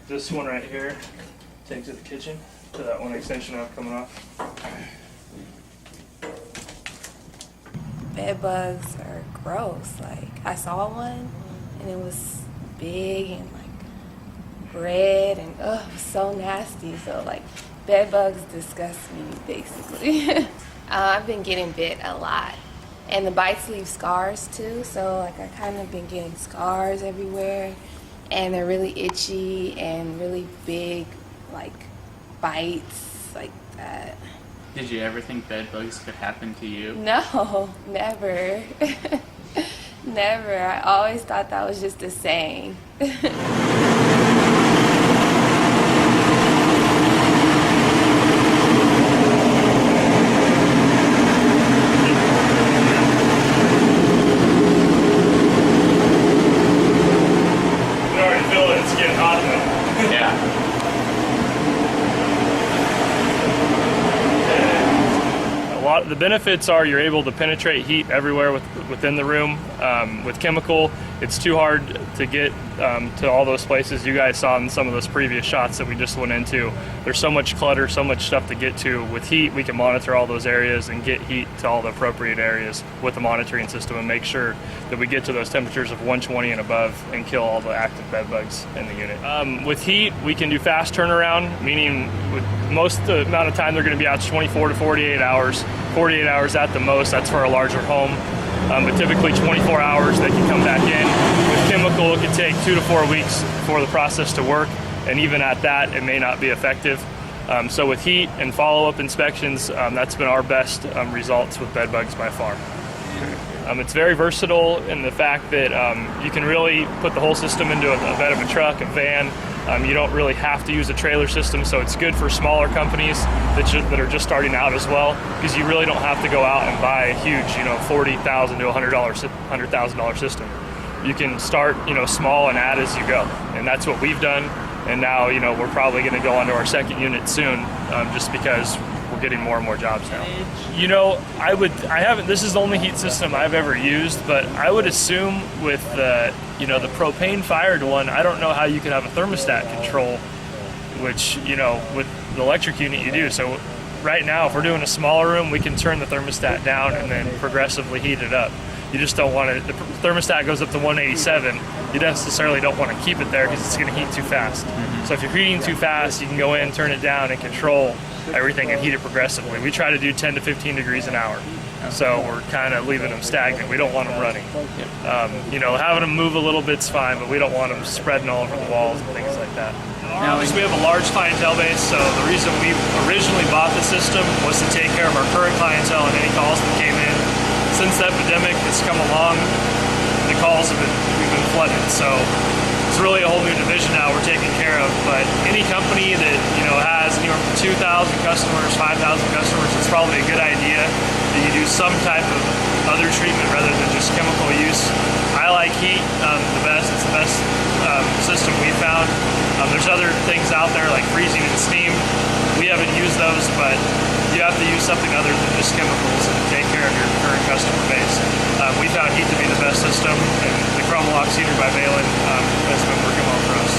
This one right here takes to the kitchen to that one extension out coming off. Bed bugs are gross. Like, I saw one and it was big and like red and it was so nasty. So like, bed bugs disgust me basically. I've been getting bit a lot, and the bites leave scars too. So like, I kind of been getting scars everywhere, and they're really itchy and really big, like bites like that. Did you ever think bed bugs could happen to you? No, never. Never. I always thought that was just a saying. It's getting hot though. Yeah. The benefits are you're able to penetrate heat everywhere within the room. With chemical, it's too hard to get to all those places you guys saw in some of those previous shots that we just went into. There's so much clutter, so much stuff to get to. With heat, we can monitor all those areas and get heat to all the appropriate areas with the monitoring system and make sure that we get to those temperatures of 120 and above and kill all the active bed bugs in the unit. With heat, we can do fast turnaround, meaning with most of the amount of time they're going to be out 24 to 48 hours. 48 hours at the most, that's for a larger home. But typically 24 hours they can come back in. With chemical, it can take 2 to 4 weeks for the process to work, and even at that, it may not be effective. So with heat and follow-up inspections, that's been our best results with bed bugs by far. It's very versatile in the fact that you can really put the whole system into a bed of a truck, a van. You don't really have to use a trailer system, so it's good for smaller companies that are just starting out as well, because you really don't have to go out and buy a huge, $40,000 to $100,000 system. You can start, small and add as you go, and that's what we've done. And now, we're probably going to go onto our second unit soon, just because we're getting more and more jobs now. This is the only heat system I've ever used, but I would assume with the propane fired one, I don't know how you could have a thermostat control, which, with the electric unit you do. So right now, if we're doing a smaller room, we can turn the thermostat down and then progressively heat it up. You just don't want to, the thermostat goes up to 187. You necessarily don't want to keep it there because it's going to heat too fast. So if you're heating too fast, you can go in, turn it down, and control everything and heat it progressively. We try to do 10 to 15 degrees an hour. So we're kind of leaving them stagnant. We don't want them running. Having them move a little bit's fine, but we don't want them spreading all over the walls and things like that. We have a large clientele base, so the reason we originally bought the system was to take care of our current clientele and any calls that came in. Since the epidemic has come along, the calls we've been flooded. So it's really a whole new division now we're taking care of. But any company that has anywhere from 2,000 customers, 5,000 customers, it's probably a good idea that you do some type of other treatment rather than just chemical use. I like heat the best. It's the best system we found. There's other things out there like freezing and steam. We haven't used those, but you have to use something other than just chemicals and take care of your current customer base. We found heat to be the best system, and the Chromalox heater by Valin has been working well for us.